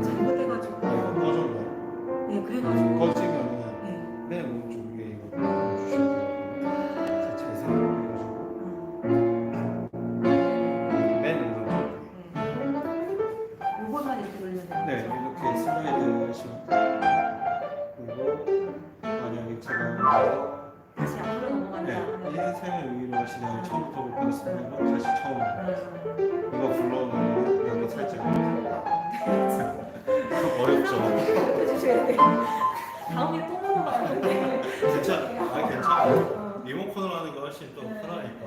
잘못해가지고. 꺼졌나요? 네, 그래가지고. 꺼지면은 네. 맨 오른쪽 위에 이거 눌러주셔야 돼요. 제 생각해가지고 맨 오른쪽. 요것만 이렇게 돌리면 되는 네, 거죠? 이렇게 슬라이드 하시면 그리고 만약에 제가 다시 앞으로 넘어간다. 네, 인생을 의미로 하시면 처음부터 보겠습니다. 다시 처음 이거 불러오면 여기 살짝 어렵죠? 해주셔야 돼요. 다음에 또 넘어가는데. 괜찮아요. 리모컨으로 하는 게 훨씬 또 편하니까.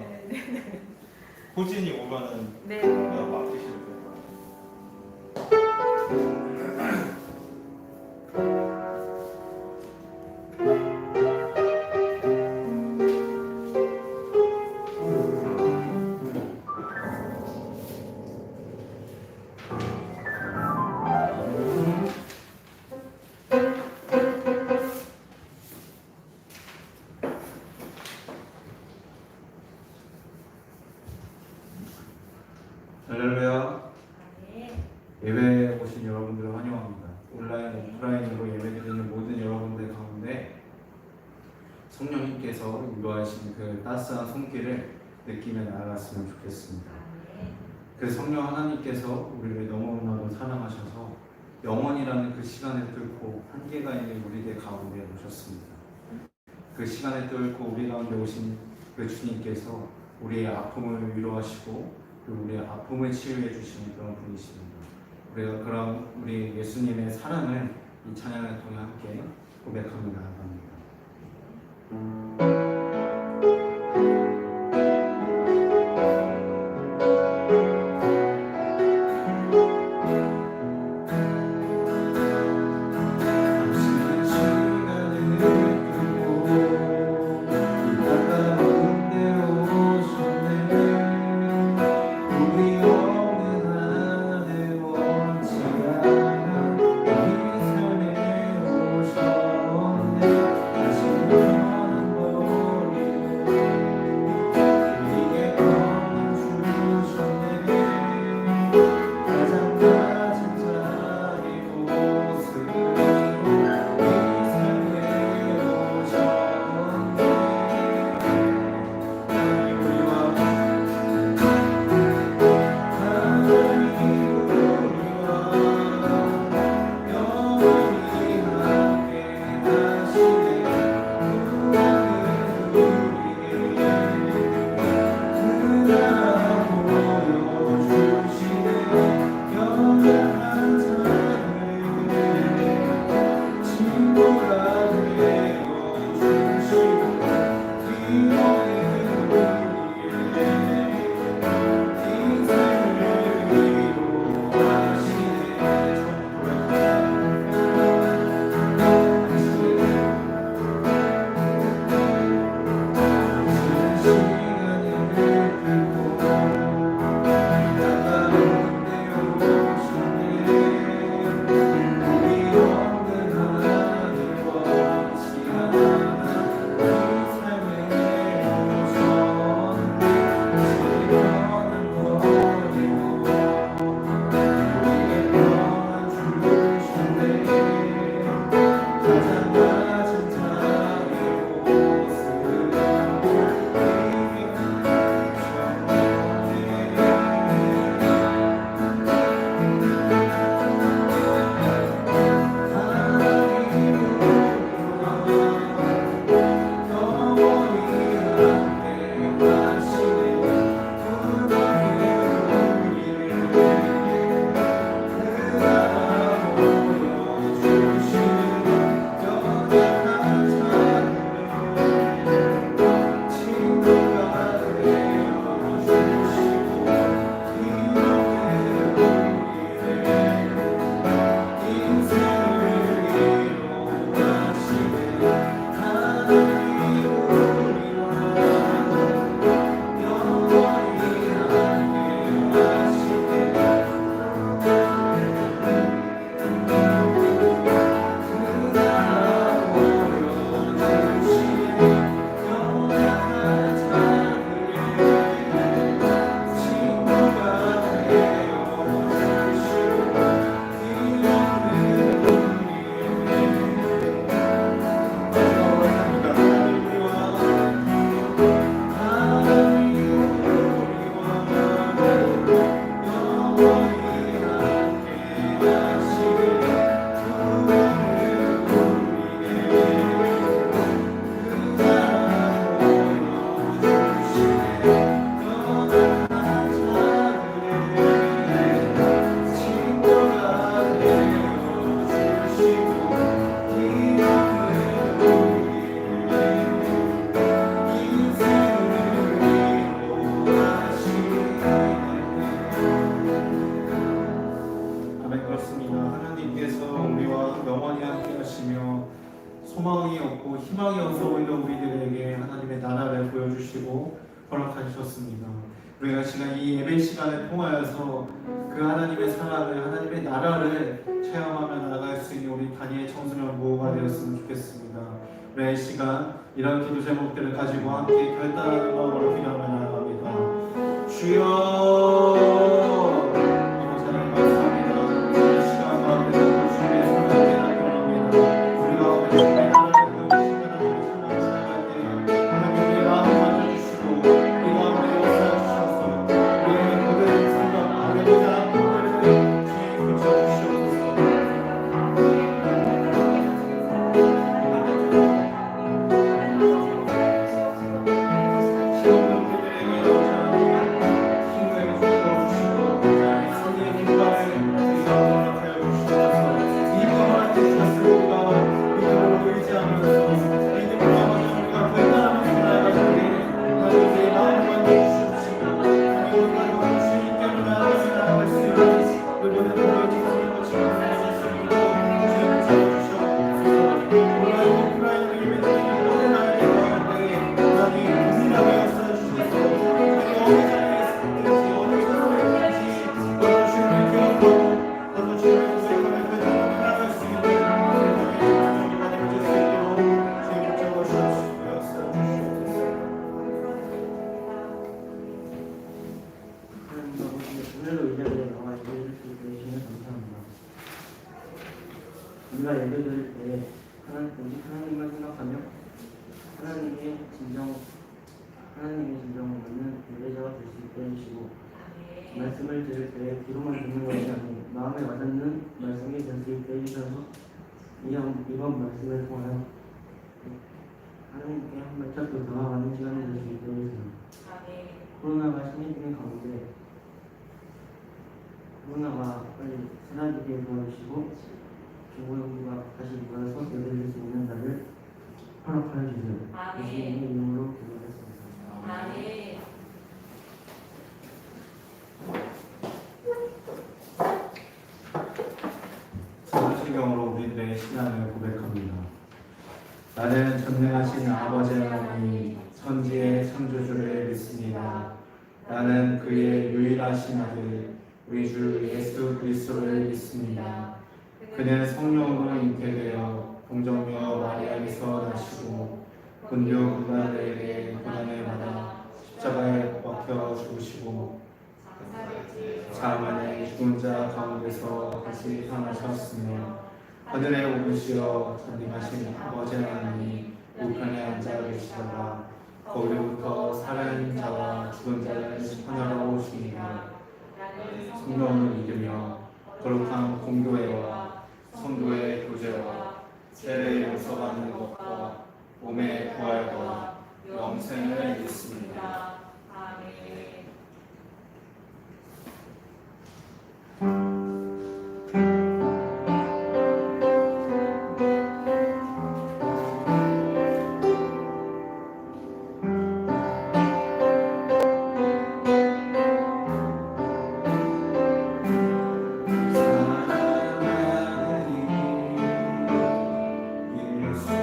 호진이 오면은 네. 그냥 맡기시면 돼요. 할렐루야. 네. 예배에 오신 여러분들을 환영합니다. 온라인, 오프라인으로 예배드리는 모든 여러분들 가운데 성령님께서 인도하신 그 따스한 손길을 느끼며 나아갔으면 좋겠습니다. 그 성령 하나님께서 우리를 너무나도 사랑하셔서 영원이라는 그 시간을 뚫고 한계가 있는 우리들 가운데 오셨습니다. 그 시간을 뚫고 우리 가운데 오신 그 주님께서 우리의 아픔을 위로하시고 우리의 아픔을 치유해 주시는 그런 분이십니다. 우리가 그런 우리 예수님의 사랑을 이 찬양을 통해 함께 고백하며 나아갑니다. 아멘. 그렇습니다. 하나님께서 우리와 영원히 함께 하시며 소망이 없고 희망이 없어 보이는 우리들에게 하나님의 나라를 보여주시고 허락하셨습니다. 우리가 시간 이 예배 시간을 통하여서 그 하나님의 사랑을 하나님의 나라를 체험하며 나아갈 수 있는 우리 다니엘 청소년 모호가 되었으면 좋겠습니다. 우리 이 시간 이런 기도 제목들을 가지고 함께 결단하는 마음으로 기도하며 나아갑니다. 주여 우리가 예배드릴 때 오직 하나님만 생각하며 하나님의 진정을 묻는 예배자가 될 수 있게 해주시고 말씀을 들을 때 귀로만 듣는 것이 아닌 마음에 와닿는 말씀이 될 수 있게 해주셔서 이번 말씀을 통하여 하나님께 한 발짝 더 나아가는 시간이 될 수 있게 해주세요. 코로나가 심해지는 가운데 코로나가 빨리 사라지게 도와주시고 중고용부가 다시 일어나서 예배드릴 수 있는 날을 허락하여 주세요. 예수님의 이름으로 기도하겠습니다. 아멘. 성경으로 우리들의 신앙을 고백합니다. 나는 전능하신 아버지 하나님 천지의 창조주를 믿습니다. 나는 그의 유일하신 아들 우리 주 예수 그리스도를 믿습니다. 그는 성령으로 잉태되어 동정녀 마리아에서 나시고 본디오 빌라도에게 고난을 받아 십자가에 못 박혀 죽으시고 사흘 죽은 자 가운데서 다시 살아나셨으며 하늘에 오르시어 전능하신 아버지 하나님이 우편에 앉아 계시다가 거기로부터 살아있는 자와 죽은 자를 심판하러 오시니라. 성령을 믿으며 거룩한 공교회와 성도의 교제와 세례 용서받는 것과 몸의 부활과 영생을 믿습니다. 아멘. 예수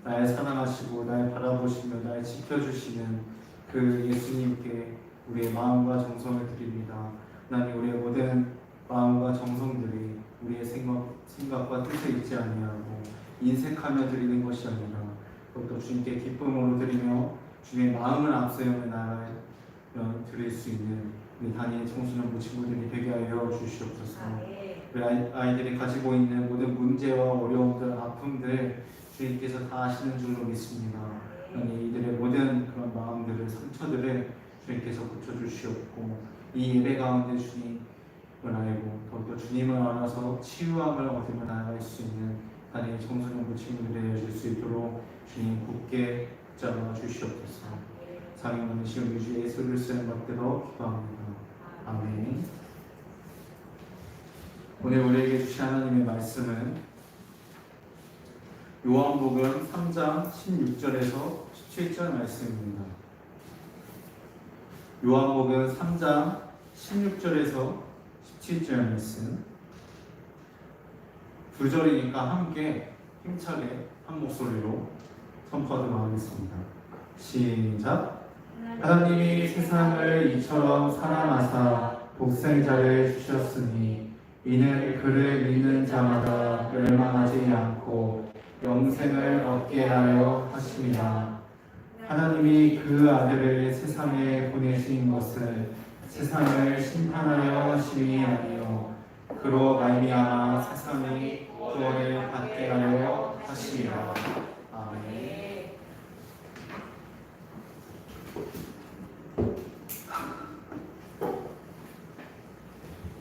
날 사랑하시고 날 바라보시며 날 지켜주시는 그 예수님께 우리의 마음과 정성을 드립니다. 하나님, 우리의 모든 마음과 정성들이 우리의 생각과 뜻을 잊지 아니하고 인색하며 드리는 것이 아니라 그것도 주님께 기쁨으로 드리며 주님의 마음을 앞세우며 나아가 드릴 수 있는 우리 단위의 청소년부 친구들이 되게 하여 주시옵소서. 우리 아이들이 가지고 있는 모든 문제와 어려움들, 아픔들 주님께서 다 아시는 줄로 믿습니다. 이들의 모든 그런 마음들을, 상처들을 주님께서 고쳐주시옵고 이 예배 가운데 주님을 알고 더욱더 주님을 알아서 치유함을 얻으며 나아갈 수 있는 단위의 청소년부 친구들이 되어줄 수 있도록 주님 굳게 붙잡아 주시옵소서. 사랑하는 시온 유주 예수 그리스도의 받들어 기도합니다. 아멘. 오늘 우리에게 주신 하나님의 말씀은 요한복음 3장 16절에서 17절 말씀입니다. 요한복음 3장 16절에서 17절 말씀, 두 절이니까 함께 힘차게 한 목소리로 선포하도록 하겠습니다. 시작. 하나님이 세상을 이처럼 사랑하사 독생자를 주셨으니 이는 그를 믿는 자마다 멸망하지 않고 영생을 얻게 하려 하심이라. 하나님이 그 아들을 세상에 보내신 것은 세상을 심판하려 하심이 아니요 그로 말미암아 세상이 구원을 받게 하려 하심이라. 아멘.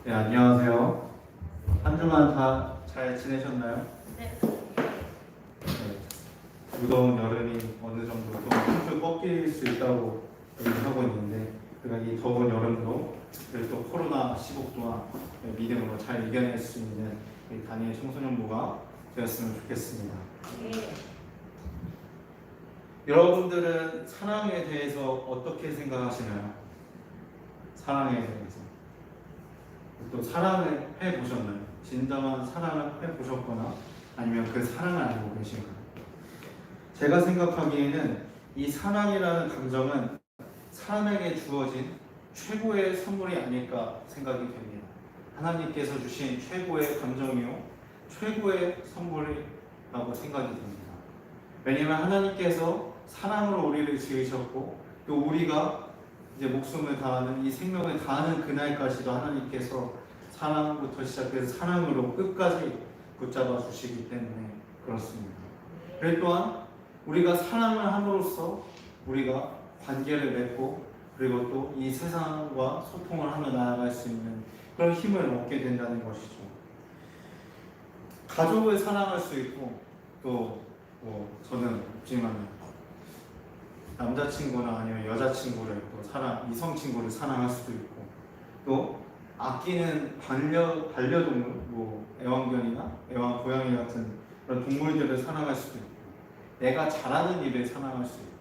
네, 안녕하세요. 한 주간 다 잘 지내셨나요? 네. 무더운 여름이 어느 정도 좀 훌쩍 꺾일 수 있다고 얘기하고 있는데, 우리가 이 더운 여름도 또 코로나 시국 동안 믿음으로 잘 이겨낼 수 있는 우리 단위의 청소년부가 되었으면 좋겠습니다. 여러분들은 사랑에 대해서 어떻게 생각하시나요? 사랑에 대해서 또 사랑을 해보셨나요? 진정한 사랑을 해보셨거나 아니면 그 사랑을 알고 계신가요? 제가 생각하기에는 이 사랑이라는 감정은 사람에게 주어진 최고의 선물이 아닐까 생각이 됩니다. 하나님께서 주신 최고의 감정이요 최고의 선물이라고 생각이 됩니다. 왜냐하면 하나님께서 사랑으로 우리를 지으셨고 또 우리가 이제 목숨을 다하는 이 생명을 다하는 그날까지도 하나님께서 사랑부터 시작해서 사랑으로 끝까지 붙잡아 주시기 때문에 그렇습니다. 그리고 또한 우리가 사랑을 함으로써 우리가 관계를 맺고 그리고 또 이 세상과 소통을 하며 나아갈 수 있는 그런 힘을 얻게 된다는 것이죠. 가족을 사랑할 수 있고 또 저는 없지만 남자친구나 아니면 여자친구를 또 이성 친구를 사랑할 수도 있고 또 아끼는 반려동물, 애완견이나 애완 고양이 같은 그런 동물들을 사랑할 수도 있고 내가 잘하는 일을 사랑할 수 있고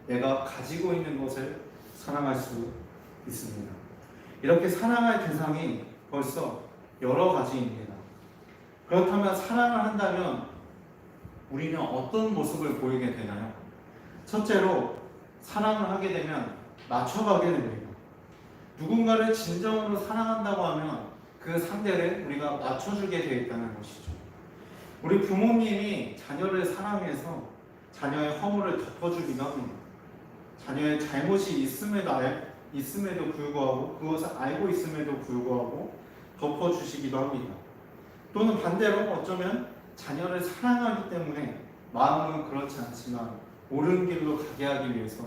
내가 가지고 있는 것을 사랑할 수 있습니다. 이렇게 사랑할 대상이 벌써 여러 가지입니다. 그렇다면 사랑을 한다면 우리는 어떤 모습을 보이게 되나요? 첫째로 사랑을 하게 되면 맞춰가게 됩니다. 누군가를 진정으로 사랑한다고 하면 그 상대를 우리가 맞춰주게 되어 있다는 것이죠. 우리 부모님이 자녀를 사랑해서 자녀의 허물을 덮어주기도 합니다. 자녀의 잘못이 있음에도 불구하고 그것을 알고 있음에도 불구하고 덮어주시기도 합니다. 또는 반대로 어쩌면 자녀를 사랑하기 때문에 마음은 그렇지 않지만 옳은 길로 가게 하기 위해서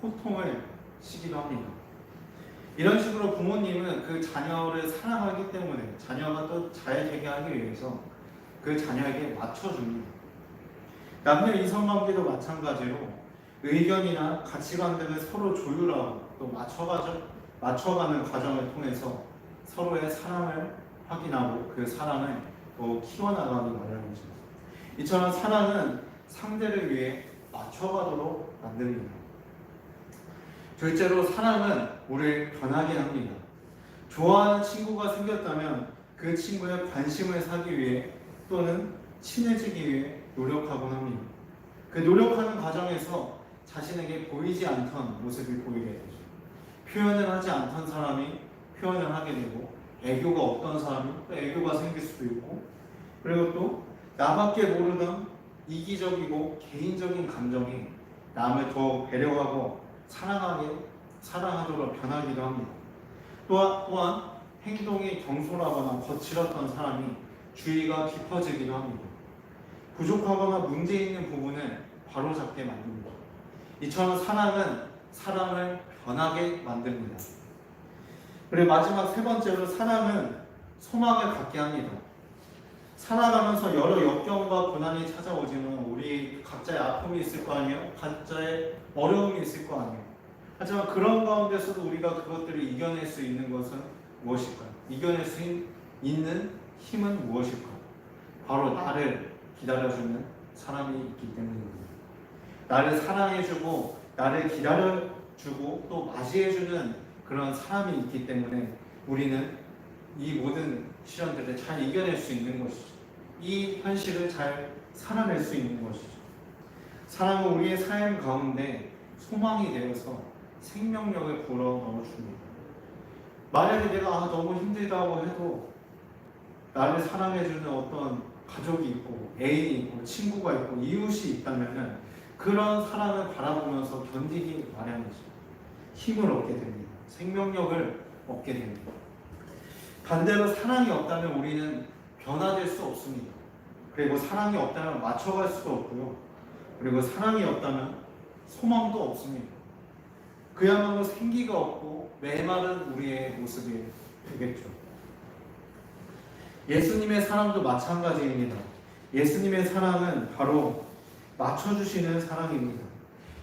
호통을 시기도 합니다. 이런 식으로 부모님은 그 자녀를 사랑하기 때문에 자녀가 또 잘 되게 하기 위해서 그 자녀에게 맞춰줍니다. 남녀 이성관계도 마찬가지로 의견이나 가치관 등을 서로 조율하고 또 맞춰가는 과정을 통해서 서로의 사랑을 확인하고 그 사랑을 더 키워나가기 마련이죠. 이처럼 사랑은 상대를 위해 맞춰가도록 만듭니다. 둘째로 사랑은 우리를 변하게 합니다. 좋아하는 친구가 생겼다면 그 친구의 관심을 사기 위해 또는 친해지기 위해 노력하곤 합니다. 그 노력하는 과정에서 자신에게 보이지 않던 모습이 보이게 되죠. 표현을 하지 않던 사람이 표현을 하게 되고, 애교가 없던 사람이 또 애교가 생길 수도 있고, 그리고 또 나밖에 모르던 이기적이고 개인적인 감정이 남을 더 배려하고 사랑하도록 변하기도 합니다. 또한 행동이 경솔하거나 거칠었던 사람이 주의가 깊어지기도 합니다. 부족하거나 문제 있는 부분을 바로잡게 만듭니다. 이처럼 사랑은 사람을 변하게 만듭니다. 그리고 마지막 세 번째로 사랑은 소망을 갖게 합니다. 살아가면서 여러 역경과 고난이 찾아오지만 우리 각자의 아픔이 있을 거 아니에요? 각자의 어려움이 있을 거 아니에요? 하지만 그런 가운데서도 우리가 그것들을 이겨낼 수 있는 것은 무엇일까요? 이겨낼 수 있는 힘은 무엇일까요? 바로 나를 기다려주는 사람이 있기 때문입니다. 나를 사랑해주고 나를 기다려주고 또 맞이해주는 그런 사람이 있기 때문에 우리는 이 모든 시련들을 잘 이겨낼 수 있는 것이죠. 이 현실을 잘 살아낼 수 있는 것이죠. 사랑은 우리의 삶 가운데 소망이 되어서 생명력을 불어넣어줍니다. 만약에 내가 너무 힘들다고 해도 나를 사랑해주는 어떤 가족이 있고 애인이 있고 친구가 있고 이웃이 있다면 그런 사랑을 바라보면서 견디기 마련이죠. 힘을 얻게 됩니다. 생명력을 얻게 됩니다. 반대로 사랑이 없다면 우리는 변화될 수 없습니다. 그리고 사랑이 없다면 맞춰갈 수도 없고요. 그리고 사랑이 없다면 소망도 없습니다. 그야말로 생기가 없고 메마른 우리의 모습이 되겠죠. 예수님의 사랑도 마찬가지입니다. 예수님의 사랑은 바로 맞춰주시는 사랑입니다.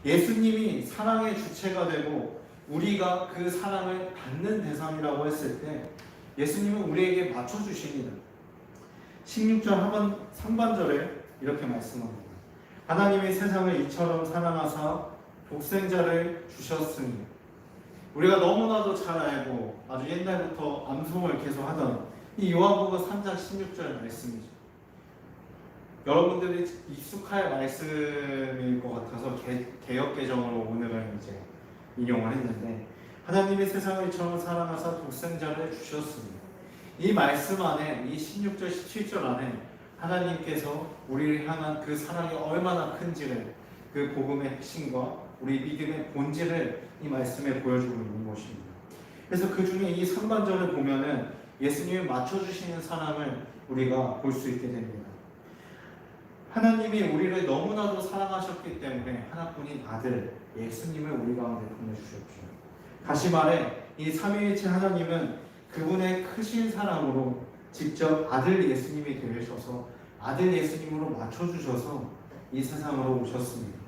예수님이 사랑의 주체가 되고 우리가 그 사랑을 받는 대상이라고 했을 때 예수님은 우리에게 맞춰주십니다. 16절 상반절에 이렇게 말씀합니다. 하나님이 세상을 이처럼 사랑하사 독생자를 주셨으니. 우리가 너무나도 잘 알고 아주 옛날부터 암송을 계속 하던 이 요한복음 3장 16절 말씀이죠. 여러분들이 익숙할 말씀일 것 같아서 개역개정으로 오늘은 이제 인용을 했는데, 하나님이 세상을 이처럼 사랑하사 독생자를 주셨습니다. 이 말씀 안에, 이 16절 17절 안에 하나님께서 우리를 향한 그 사랑이 얼마나 큰지를, 그 복음의 핵심과 우리 믿음의 본질을 이 말씀에 보여주고 있는 것입니다. 그래서 그 중에 이 상반절을 보면은 예수님이 맞춰주시는 사랑을 우리가 볼 수 있게 됩니다. 하나님이 우리를 너무나도 사랑하셨기 때문에 하나뿐인 아들 예수님을 우리 가운데 보내주셨죠. 다시 말해 이 삼위일체 하나님은 그분의 크신 사랑으로 직접 아들 예수님이 되셔서 아들 예수님으로 맞춰주셔서 이 세상으로 오셨습니다.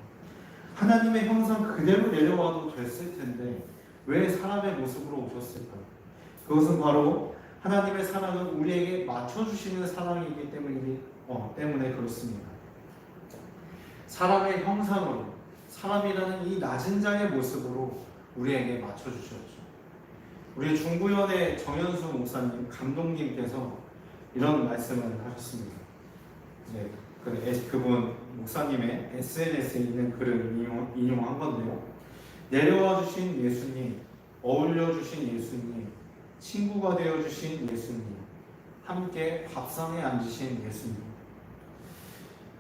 하나님의 형상 그대로 내려와도 됐을 텐데 왜 사람의 모습으로 오셨을까요? 그것은 바로 하나님의 사랑은 우리에게 맞춰주시는 사랑이기 때문에 그렇습니다. 사람의 형상으로, 사람이라는 이 낮은 자의 모습으로 우리에게 맞춰주셨죠. 우리 중부연의 정현수 목사님, 감독님께서 이런 말씀을 하셨습니다. 네, 그분 목사님의 SNS에 있는 글을 인용한 건데요. 내려와 주신 예수님, 어울려 주신 예수님, 친구가 되어 주신 예수님, 함께 밥상에 앉으신 예수님.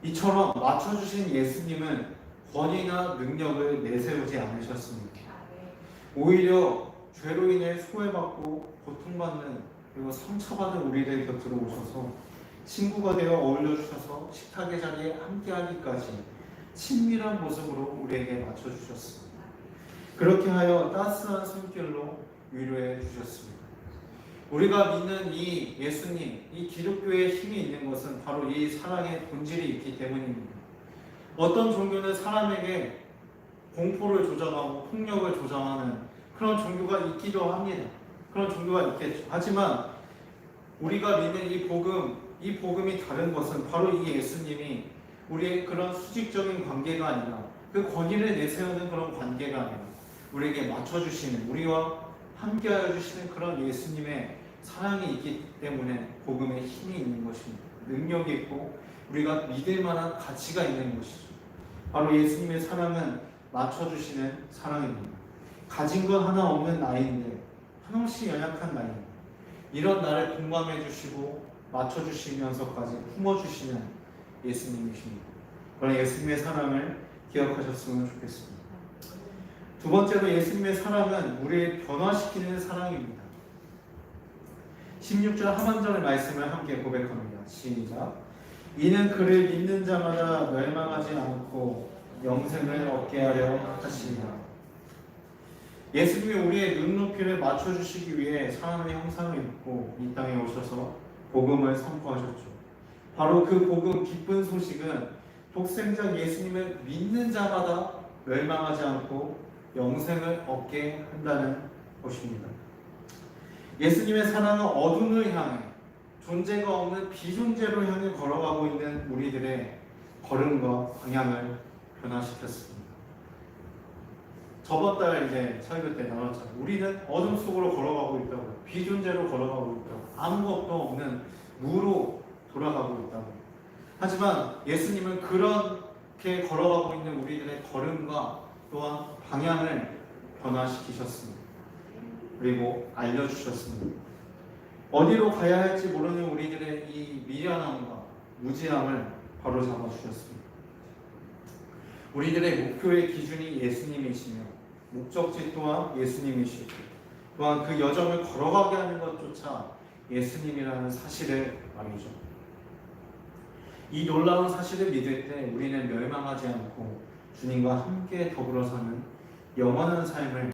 이처럼 맞춰주신 예수님은 권위나 능력을 내세우지 않으셨습니다. 오히려 죄로 인해 소외받고 고통받는 그리고 상처받은 우리들 곁으로 오셔서 친구가 되어 어울려주셔서 식탁의 자리에 함께하기까지 친밀한 모습으로 우리에게 맞춰주셨습니다. 그렇게 하여 따스한 손길로 위로해 주셨습니다. 우리가 믿는 이 예수님, 이 기독교의 힘이 있는 것은 바로 이 사랑의 본질이 있기 때문입니다. 어떤 종교는 사람에게 공포를 조장하고 폭력을 조장하는 그런 종교가 있기도 합니다. 그런 종교가 있겠죠. 하지만 우리가 믿는 이 복음이 다른 것은 바로 이 예수님이 우리의 그런 수직적인 관계가 아니라 그 권위를 내세우는 그런 관계가 아니라 우리에게 맞춰주시는, 우리와 함께하여 주시는 그런 예수님의 사랑이 있기 때문에 복음에 힘이 있는 것입니다. 능력이 있고 우리가 믿을 만한 가치가 있는 것이죠. 바로 예수님의 사랑은 맞춰주시는 사랑입니다. 가진 것 하나 없는 나이인데 한없이 연약한 나이입니다. 이런 나를 공감해 주시고 맞춰주시면서까지 품어주시는 예수님이십니다. 그런 예수님의 사랑을 기억하셨으면 좋겠습니다. 두 번째로 예수님의 사랑은 우리를 변화시키는 사랑입니다. 16절 하반절의 말씀을 함께 고백합니다. 시작. 이는 그를 믿는 자마다 멸망하지 않고 영생을 얻게 하려 하시니라. 예수님이 우리의 눈높이를 맞춰주시기 위해 사람의 형상을 입고 이 땅에 오셔서 복음을 선포하셨죠. 바로 그 복음 기쁜 소식은 독생자 예수님을 믿는 자마다 멸망하지 않고 영생을 얻게 한다는 것입니다. 예수님의 사랑은 어둠을 향해 존재가 없는 비존재로 향해 걸어가고 있는 우리들의 걸음과 방향을 변화시켰습니다. 저번 달 이제 설교 때 나눴잖아요. 우리는 어둠 속으로 걸어가고 있다고, 비존재로 걸어가고 있다고, 아무것도 없는 무로 돌아가고 있다고. 하지만 예수님은 그렇게 걸어가고 있는 우리들의 걸음과 또한 방향을 변화시키셨습니다. 그리고 알려주셨습니다. 어디로 가야 할지 모르는 우리들의 이 미련함과 무지함을 바로잡아 주셨습니다. 우리들의 목표의 기준이 예수님이시며 목적지 또한 예수님이시고 또한 그 여정을 걸어가게 하는 것조차 예수님이라는 사실을 말이죠. 이 놀라운 사실을 믿을 때 우리는 멸망하지 않고 주님과 함께 더불어 사는 영원한 삶을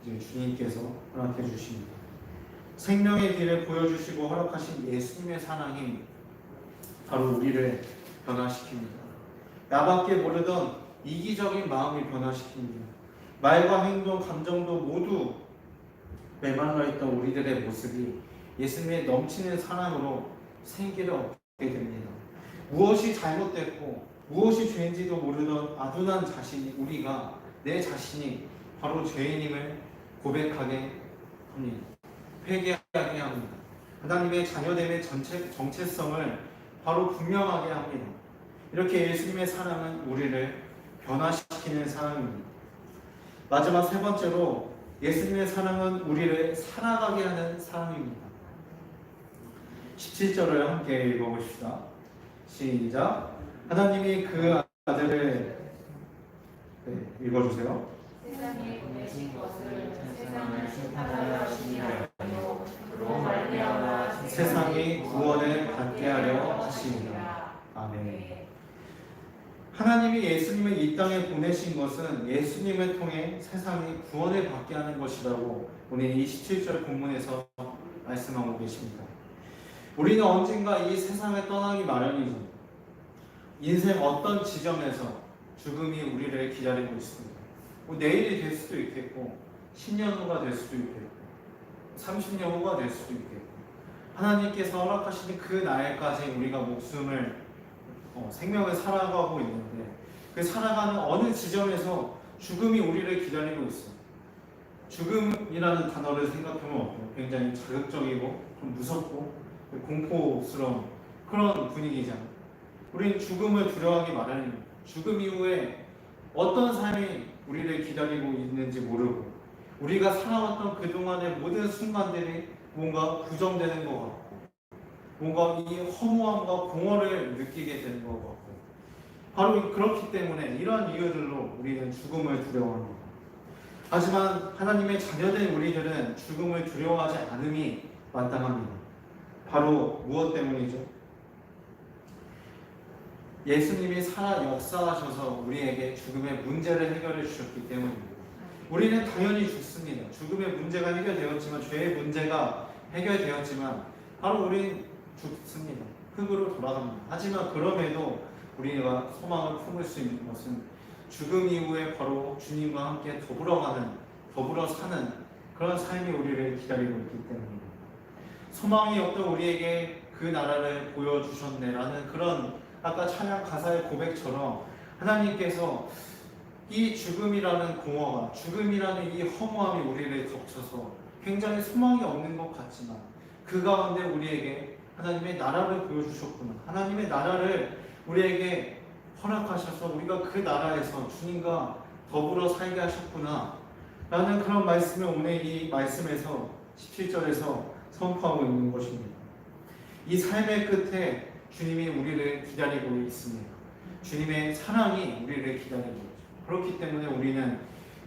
이제 주님께서 허락해 주십니다. 생명의 길을 보여주시고 허락하신 예수님의 사랑이 바로 우리를 변화시킵니다. 나밖에 모르던 이기적인 마음을 변화시킵니다. 말과 행동, 감정도 모두 메말라 있던 우리들의 모습이 예수님의 넘치는 사랑으로 생기를 얻게 됩니다. 무엇이 잘못됐고 무엇이 죄인지도 모르던 아둔한 자신이 우리가 내 자신이 바로 죄인임을 고백하게 합니다. 회개하게 합니다. 하나님의 자녀됨의 정체성을 바로 분명하게 합니다. 이렇게 예수님의 사랑은 우리를 변화시키는 사랑입니다. 마지막 세 번째로 예수님의 사랑은 우리를 살아가게 하는 사랑입니다. 17절을 함께 읽어봅시다. 시작. 하나님이 그 아들을 읽어주세요. 세상에 보내신 것을 세상을 심판하려 하시니 아니요 그로 말미암아 세상이 구원을 받게 하려 하시니라. 아멘. 하나님이 예수님을 이 땅에 보내신 것은 예수님을 통해 세상이 구원을 받게 하는 것이라고 오늘 이 17절 본문에서 말씀하고 계십니다. 우리는 언젠가 이 세상을 떠나기 마련이죠. 인생 어떤 지점에서 죽음이 우리를 기다리고 있습니다. 뭐 내일이 될 수도 있겠고 10년 후가 될 수도 있겠고 30년 후가 될 수도 있겠고 하나님께서 허락하시는 그 날까지 우리가 목숨을 생명을 살아가고 있는데 그 살아가는 어느 지점에서 죽음이 우리를 기다리고 있어요. 죽음이라는 단어를 생각하면 어때요? 굉장히 자극적이고 좀 무섭고 공포스러운 그런 분위기잖아요. 우리는 죽음을 두려워하기 마련입니다. 죽음 이후에 어떤 삶이 우리를 기다리고 있는지 모르고 우리가 살아왔던 그동안의 모든 순간들이 뭔가 부정되는 것 같고 뭔가 이 허무함과 공허를 느끼게 되는 것 같고 바로 그렇기 때문에 이러한 이유들로 우리는 죽음을 두려워합니다. 하지만 하나님의 자녀된 우리들은 죽음을 두려워하지 않음이 마땅합니다. 바로 무엇 때문이죠? 예수님이 살아 역사하셔서 우리에게 죽음의 문제를 해결해 주셨기 때문입니다. 우리는 당연히 죽습니다. 죽음의 문제가 해결되었지만 죄의 문제가 해결되었지만 바로 우리는 죽습니다. 흙으로 돌아갑니다. 하지만 그럼에도 우리가 소망을 품을 수 있는 것은 죽음 이후에 바로 주님과 함께 더불어 사는 그런 삶이 우리를 기다리고 있기 때문입니다. 소망이 없던 우리에게 그 나라를 보여주셨네라는 그런 아까 찬양 가사의 고백처럼 하나님께서 이 죽음이라는 공허가 죽음이라는 이 허무함이 우리를 덮쳐서 굉장히 소망이 없는 것 같지만 그 가운데 우리에게 하나님의 나라를 보여주셨구나. 하나님의 나라를 우리에게 허락하셔서 우리가 그 나라에서 주님과 더불어 살게 하셨구나 라는 그런 말씀을 오늘 이 말씀에서 17절에서 선포하고 있는 것입니다. 이 삶의 끝에 주님이 우리를 기다리고 있습니다. 주님의 사랑이 우리를 기다리고 있죠. 그렇기 때문에 우리는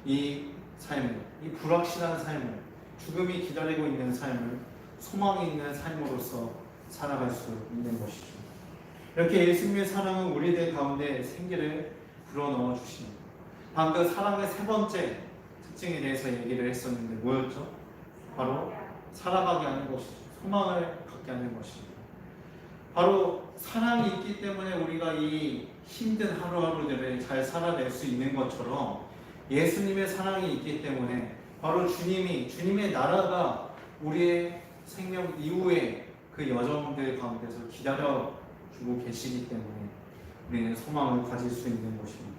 이 삶을, 이 불확실한 삶을, 죽음이 기다리고 있는 삶을 소망이 있는 삶으로서 살아갈 수 있는 것이죠. 이렇게 예수님의 사랑은 우리들 가운데 생기를 불어넣어 주십니다. 방금 사랑의 세 번째 특징에 대해서 얘기를 했었는데 뭐였죠? 바로 살아가게 하는 것이죠. 소망을 갖게 하는 것입니다. 바로 사랑이 있기 때문에 우리가 이 힘든 하루하루들을 잘 살아낼 수 있는 것처럼 예수님의 사랑이 있기 때문에 바로 주님의 나라가 우리의 생명 이후에 그 여정들 가운데서 기다려주고 계시기 때문에 우리는 소망을 가질 수 있는 것입니다.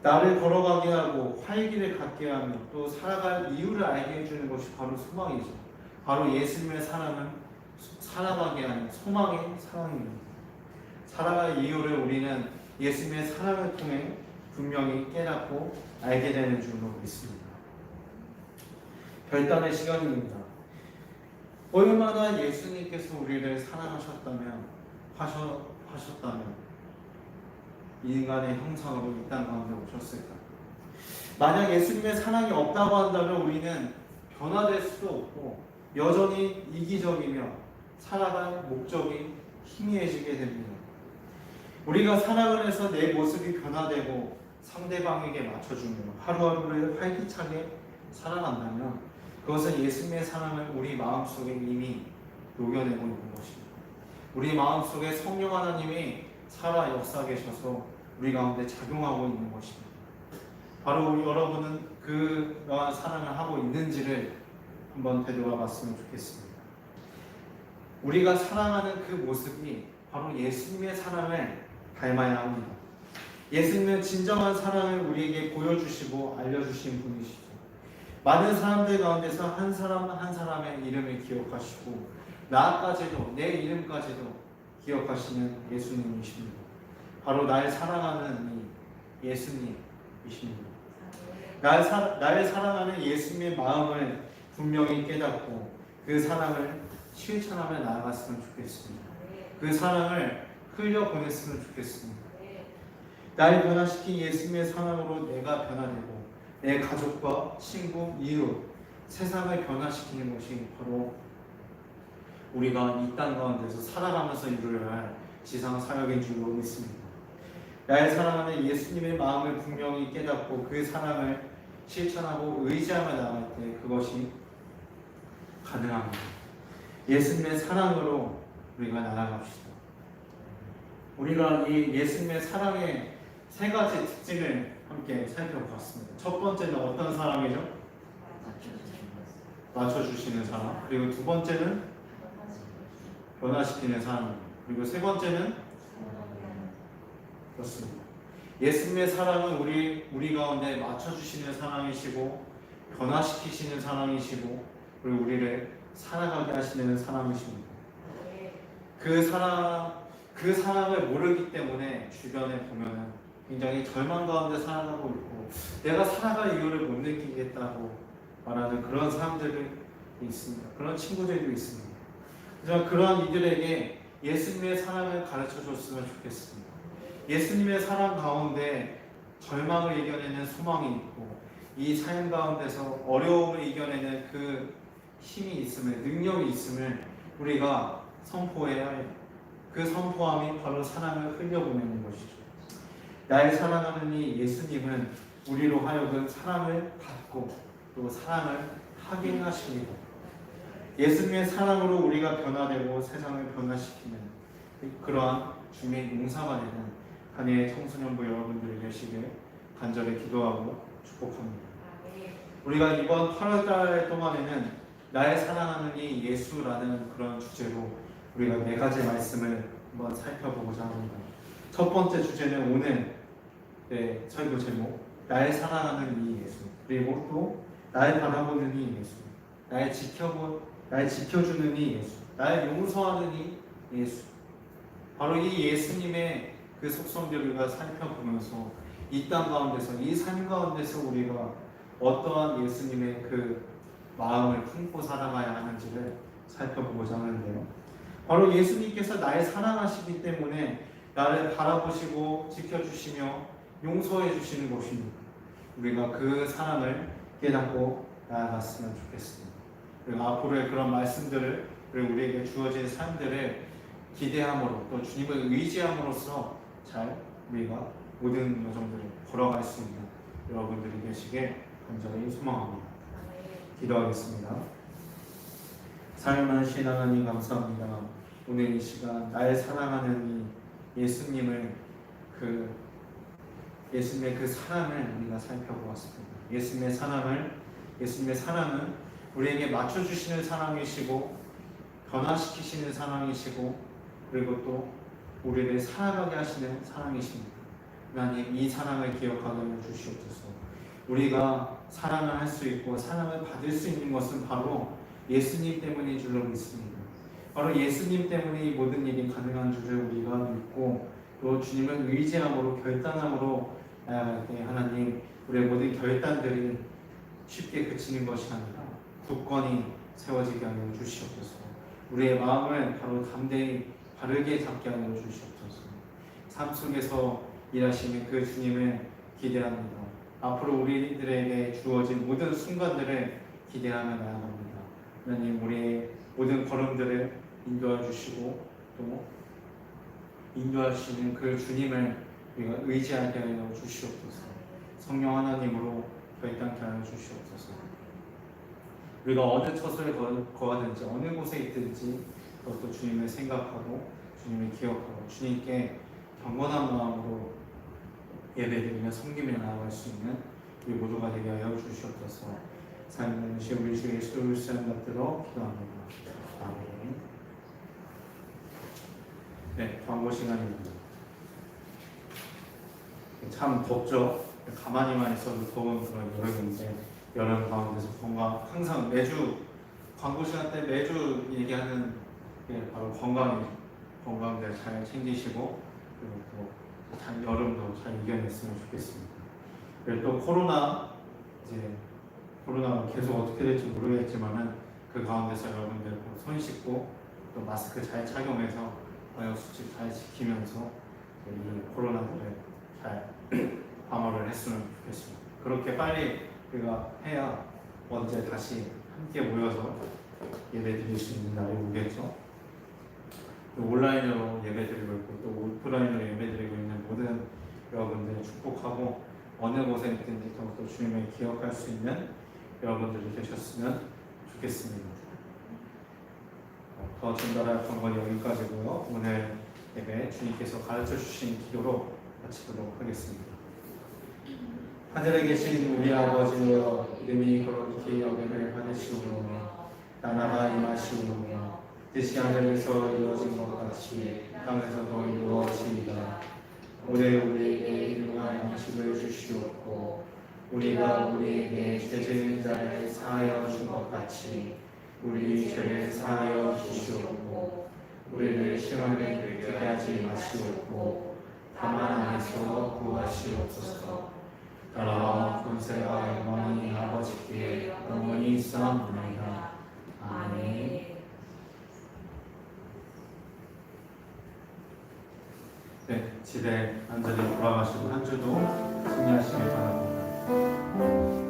나를 걸어가게 하고 활기를 갖게 하며 또 살아갈 이유를 알게 해주는 것이 바로 소망이죠. 바로 예수님의 사랑은 살아가게 하는 소망의 사랑입니다. 살아갈 이유를 우리는 예수님의 사랑을 통해 분명히 깨닫고 알게 되는 줄로 믿습니다. 별단의 시간입니다. 얼마나 예수님께서 우리를 사랑하셨다면 인간의 형상으로 이 땅 가운데 오셨을까? 만약 예수님의 사랑이 없다고 한다면 우리는 변화될 수도 없고 여전히 이기적이며 살아갈 목적이 희미해지게 됩니다. 우리가 살아가면서 해서 내 모습이 변화되고 상대방에게 맞춰주며 하루하루를 활기차게 살아간다면 그것은 예수님의 사랑을 우리 마음속에 이미 녹여내고 있는 것입니다. 우리 마음속에 성령 하나님이 살아 역사 계셔서 우리 가운데 작용하고 있는 것입니다. 바로 우리 여러분은 그러한 사랑을 하고 있는지를 한번 되돌아봤으면 좋겠습니다. 우리가 사랑하는 그 모습이 바로 예수님의 사랑을 닮아야 합니다. 예수님은 진정한 사랑을 우리에게 보여주시고 알려주신 분이시죠. 많은 사람들 가운데서 한 사람 한 사람의 이름을 기억하시고 나까지도 내 이름까지도 기억하시는 예수님이십니다. 바로 날 사랑하는 이 예수님이십니다. 날 사랑하는 예수님의 마음을 분명히 깨닫고 그 사랑을 실천하며 나아갔으면 좋겠습니다. 그 사랑을 흘려보냈으면 좋겠습니다. 날 변화시킨 예수님의 사랑으로 내가 변화되고 내 가족과 친구, 이웃, 세상을 변화시키는 것이 바로 우리가 이 땅 가운데서 살아가면서 이루어야 할 지상 사역인 줄로 믿습니다. 날 사랑하는 예수님의 마음을 분명히 깨닫고 그 사랑을 실천하고 의지하며 나갈 때 그것이 가능합니다. 예수님의 사랑으로 우리가 나아갑시다. 우리가 이 예수님의 사랑의 세 가지 특징을 함께 살펴보았습니다. 첫 번째는 어떤 사랑이죠? 맞춰주시는 사랑. 그리고 두 번째는 변화시키는 사랑. 그리고 세 번째는 그렇습니다. 예수님의 사랑은 우리 가운데 맞춰주시는 사랑이시고 변화시키시는 사랑이시고 그리고 우리를 살아가게 하시는 사랑이십니다. 그 사랑을 모르기 때문에 주변에 보면은 굉장히 절망 가운데 살아가고 있고 내가 살아갈 이유를 못 느끼겠다고 말하는 그런 사람들이 있습니다. 그런 친구들도 있습니다. 하지만 그런 이들에게 예수님의 사랑을 가르쳐 줬으면 좋겠습니다. 예수님의 사랑 가운데 절망을 이겨내는 소망이 있고 이 삶 가운데서 어려움을 이겨내는 그 힘이 있음을, 능력이 있음을 우리가 선포해야 해요. 그 선포함이 바로 사랑을 흘려보내는 것이죠. 날 사랑하는 이 예수님은 우리로 하여금 사랑을 받고 또 사랑을 하게 하십니다. 예수님의 사랑으로 우리가 변화되고 세상을 변화시키는 그러한 주님의 용사가 되는 한 해의 청소년부 여러분들이 되시길 간절히 기도하고 축복합니다. 우리가 이번 8월달 동안에는 날 사랑하는 이 예수라는 그런 주제로 우리가 네 가지 말씀을 한번 살펴보고자 합니다. 첫 번째 주제는 오늘 설교 제목 날 사랑하는 이 예수, 그리고 또 날 바라보는 이 예수, 날 지켜주는 이 예수, 날 용서하는 이 예수. 바로 이 예수님의 그 속성들을 우리가 살펴보면서 이 땅 가운데서 이 삶 가운데서 우리가 어떠한 예수님의 그 마음을 품고 살아가야 하는지를 살펴보고자 하는데요. 바로 예수님께서 나를 사랑하시기 때문에 나를 바라보시고 지켜주시며 용서해 주시는 것입니다. 우리가 그 사랑을 깨닫고 나아갔으면 좋겠습니다. 그리고 앞으로의 그런 말씀들을 그리고 우리에게 주어진 삶들을 기대함으로 또 주님을 의지함으로써 잘 우리가 모든 여정들을 걸어갈 수 있는 여러분들이 되시길 간절히 소망합니다. 기도하겠습니다. 사랑하신 하나님 감사합니다. 오늘 이 시간 나를 사랑하는 이 예수님의 그 사랑을 우리가 살펴보았습니다. 예수님의 사랑은 우리에게 맞춰주시는 사랑이시고 변화시키시는 사랑이시고 그리고 또 우리를 살아가게 하시는 사랑이십니다. 하나님 이 사랑을 기억하게 하여 주시옵소서. 우리가 사랑을 할 수 있고 사랑을 받을 수 있는 것은 바로 예수님 때문인 줄로 믿습니다. 바로 예수님 때문에 이 모든 일이 가능한 줄을 우리가 믿고 또 주님을 의지함으로 결단함으로 나아갈 때 하나님 우리의 모든 결단들이 쉽게 그치는 것이 아니라 굳건히 세워지게 하여 주시옵소서. 우리의 마음을 바로 담대히 바르게 잡게 하여 주시옵소서. 삶 속에서 일하시는 그 주님을 기대합니다. 앞으로 우리들에게 주어진 모든 순간들을 기대하며 나아갑니다. 하나님 우리의 모든 걸음들을 인도해 주시고 또 인도하시는 그 주님을 우리가 의지하게 하여 주시옵소서. 성령 하나님으로 결단케 하여 주시옵소서. 우리가 어느 처소에 거하든지 어느 곳에 있든지 그것도 주님을 생각하고 주님을 기억하고 주님께 경건한 마음으로 예배드리며 섬기며 나아갈 수 있는 우리 모두가 되게 하여 주시옵소서. 삶은 우리 주 예수 그리스도를 받들어 기도합니다. 아멘. 네, 광고 시간입니다. 참 덥죠? 가만히만 있어도 더운 그런 여름인데 여름 가운데서 항상 매주 광고 시간 때 매주 얘기하는 게 바로 건강들 잘 챙기시고 그리고 또 여름도 잘 이겨냈으면 좋겠습니다. 그리고 또 코로나가 계속 어떻게 될지 모르겠지만은 그 가운데서 여러분들 손 씻고 또 마스크 잘 착용해서 방역 수칙 잘 지키면서 이 코로나들을 잘 방어를 했으면 좋겠습니다. 그렇게 빨리 우리가 해야 언제 다시 함께 모여서 예배 드릴 수 있는 날이 오겠죠. 온라인으로 예배드리고 있고 또 오프라인으로 예배드리고 있는 모든 여러분들 축복하고 어느 곳에 있든지 또 주님을 기억할 수 있는 여러분들이 되셨으면 좋겠습니다. 더 전달할 방법은 여기까지고요. 오늘 예배 주님께서 가르쳐 주신 기도로 마치도록 하겠습니다. 하늘에 계신 우리 아버지여 이름이 거룩히 여김을 받으시오며 나라가 임하시오며 뜻이 하늘에서 이루어진 것 같이 땅에서도 이루어지이다. 오늘 우리에게 일용할 양식을 주시옵고 우리가 우리에게 죄 지은 자를 사하여 준 것 같이 우리 죄를 사하여 주시옵고 우리를 시험에 들게 하지 마시옵고 다만 안에서 구하시옵소서. 나라와 권세와 영광이 아버지께 영원히 있사옵나이다. 아멘. 네, 집에 안전히 돌아가시고 한 주도 승리하시길 바랍니다.